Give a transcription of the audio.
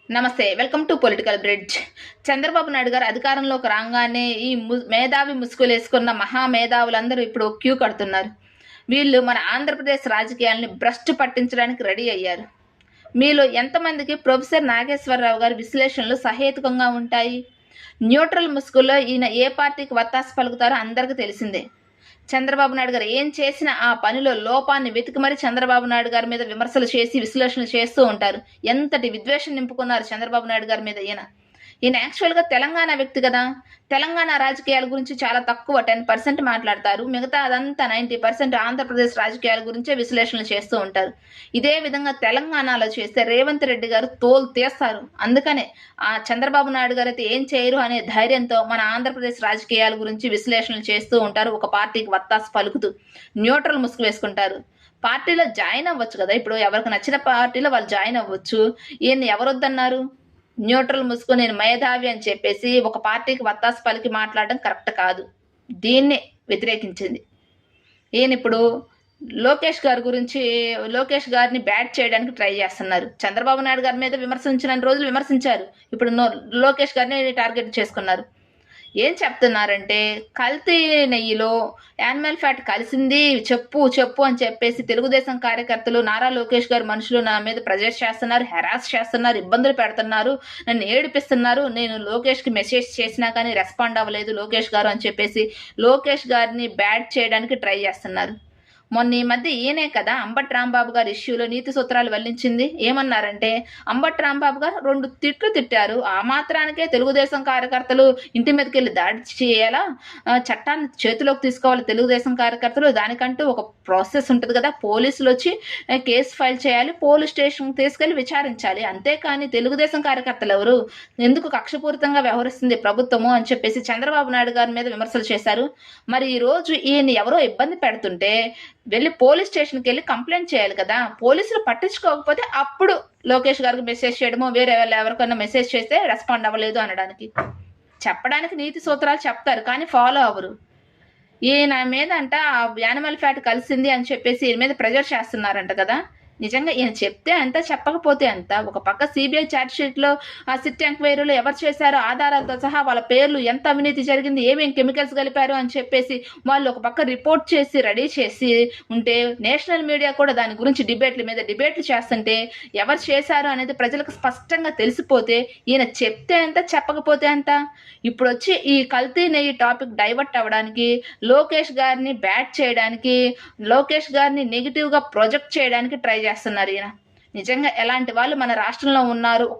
నమస్తే. Welcome to political bridge. Chandrababu Naidu గారు అధికారంలోకి రాగానే ఈ మేధావి ముసుగులేసుకున్న మహా మేధావులందరూ ఇప్పుడు క్యూ కడుతున్నారు. వీళ్ళు మన ఆంధ్రప్రదేశ్ రాజకీయాల్ని భ్రష్టు పట్టించడానికి రెడీ అయ్యారు. మీలో ఎంతమందికి ప్రొఫెసర్ నాగేశ్వరరావు గారి విశ్లేషణలు సహేతుకంగా ఉంటాయి? న్యూట్రల్ ముసుగులో ఈయన ఏ పార్టీకి వత్తాసు పలుకుతారో అందరికీ తెలిసిందే. చంద్రబాబు నాయుడు గారు ఏం చేసినా ఆ పనిలో లోపాన్ని వెతికి మరి చంద్రబాబు నాయుడు గారి మీద విమర్శలు చేసి విశ్లేషణలు చేస్తూ ఉంటారు. ఎంతటి విద్వేషం నింపుకున్నారు చంద్రబాబు నాయుడు గారి మీద ఈయన యాక్చువల్గా తెలంగాణ వ్యక్తి కదా. తెలంగాణ రాజకీయాల గురించి చాలా తక్కువ 10% మాట్లాడతారు. మిగతా అదంతా 90% ఆంధ్రప్రదేశ్ రాజకీయాల గురించే విశ్లేషణలు చేస్తూ ఉంటారు. ఇదే విధంగా తెలంగాణలో చేస్తే రేవంత్ రెడ్డి గారు తోలు తీస్తారు. అందుకనే ఆ చంద్రబాబు నాయుడు గారు అయితే ఏం చేయరు అనే ధైర్యంతో మన ఆంధ్రప్రదేశ్ రాజకీయాల గురించి విశ్లేషణలు చేస్తూ ఉంటారు. ఒక పార్టీకి వత్తాసు పలుకుతూ న్యూట్రల్ ముసుగు వేసుకుంటారు. పార్టీలో జాయిన్ అవ్వచ్చు కదా. ఇప్పుడు ఎవరికి నచ్చిన పార్టీలో వాళ్ళు జాయిన్ అవ్వచ్చు. ఈయన్ని ఎవరొద్దన్నారు? న్యూట్రల్ ముసుగు నేను మేధావి అని చెప్పేసి ఒక పార్టీకి వత్తాసు పలికి మాట్లాడడం కరెక్ట్ కాదు. దీన్నే వ్యతిరేకించింది. ఈయన ఇప్పుడు లోకేష్ గారిని బ్యాట్ చేయడానికి ట్రై చేస్తున్నారు. చంద్రబాబు నాయుడు గారి మీద విమర్శించిన రోజులు విమర్శించారు. ఇప్పుడు లోకేష్ గారిని టార్గెట్ చేసుకున్నారు. ఏం చెప్తున్నారంటే కల్తీ నెయ్యిలో యానిమల్ ఫ్యాట్ కలిసింది చెప్పు అని చెప్పేసి తెలుగుదేశం కార్యకర్తలు నారా లోకేష్ గారు మనుషులు నా మీద ప్రెజర్ చేస్తున్నారు, హెరాస్ చేస్తున్నారు, ఇబ్బందులు పెడుతున్నారు, నన్ను ఏడిపిస్తున్నారు. నేను లోకేష్కి మెసేజ్ చేసినా కానీ రెస్పాండ్ అవ్వలేదు లోకేష్ గారు అని చెప్పేసి లోకేష్ గారిని బ్యాట్ చేయడానికి ట్రై చేస్తున్నారు. మొన్న ఈ మధ్య ఈయనే కదా అంబటి రాంబాబు గారి ఇష్యూలో నీతి సూత్రాలు వెల్లించింది. ఏమన్నారంటే అంబటి రాంబాబు గారు 2 తిట్లు తిట్టారు, ఆ మాత్రానికే తెలుగుదేశం కార్యకర్తలు ఇంటి మీదకి వెళ్ళి దాడి చేయాలా? చట్టాన్ని చేతిలోకి తీసుకోవాలి తెలుగుదేశం కార్యకర్తలు. దానికంటూ ఒక ప్రాసెస్ ఉంటుంది కదా. పోలీసులు వచ్చి కేసు ఫైల్ చేయాలి, పోలీస్ స్టేషన్కి తీసుకెళ్లి విచారించాలి. అంతేకాని తెలుగుదేశం కార్యకర్తలు ఎవరు? ఎందుకు కక్షపూరితంగా వ్యవహరిస్తుంది ప్రభుత్వము అని చెప్పేసి చంద్రబాబు నాయుడు గారి మీద విమర్శలు చేశారు. మరి ఈ రోజు ఈయన ఎవరో ఇబ్బంది పెడుతుంటే వెళ్ళి పోలీస్ స్టేషన్కి వెళ్ళి కంప్లైంట్ చేయాలి కదా. పోలీసులు పట్టించుకోకపోతే అప్పుడు లోకేష్ గారికి మెసేజ్ చేయడమో, వేరే వాళ్ళు ఎవరికైనా మెసేజ్ చేస్తే రెస్పాండ్ అవ్వలేదు అనడానికి. చెప్పడానికి నీతి సూత్రాలు చెప్తారు కానీ ఫాలో అవ్వరు. ఈయన మీద అంట యానిమల్ ఫ్యాట్ కలిసింది అని చెప్పేసి ఈయన మీద ప్రెజర్ చేస్తున్నారంట కదా. నిజంగా ఈయన చెప్తే అంత, చెప్పకపోతే అంత. ఒక పక్క సిబిఐ ఛార్జ్ షీట్లో ఆ సిట్ ఎంక్వైరీలో ఎవరు చేశారో ఆధారాలతో సహా వాళ్ళ పేర్లు, ఎంత అవినీతి జరిగింది, ఏమేమి కెమికల్స్ కలిపారు అని చెప్పేసి వాళ్ళు ఒక పక్క రిపోర్ట్ చేసి రెడీ చేసి ఉంటే నేషనల్ మీడియా కూడా దాని గురించి డిబేట్లు చేస్తుంటే ఎవరు చేశారు అనేది ప్రజలకు స్పష్టంగా తెలిసిపోతే ఈయన చెప్తే అంత, చెప్పకపోతే అంత. ఇప్పుడు వచ్చి ఈ కల్తీ నెయ్యి టాపిక్ డైవర్ట్ అవ్వడానికి, లోకేష్ గారిని బ్యాట్ చేయడానికి, లోకేష్ గారిని నెగిటివ్గా ప్రొజెక్ట్ చేయడానికి ట్రై చేస్తున్నారు ఈయన. నిజంగా ఎలాంటి వాళ్ళు మన రాష్ట్రంలో ఉన్నారు? ఒక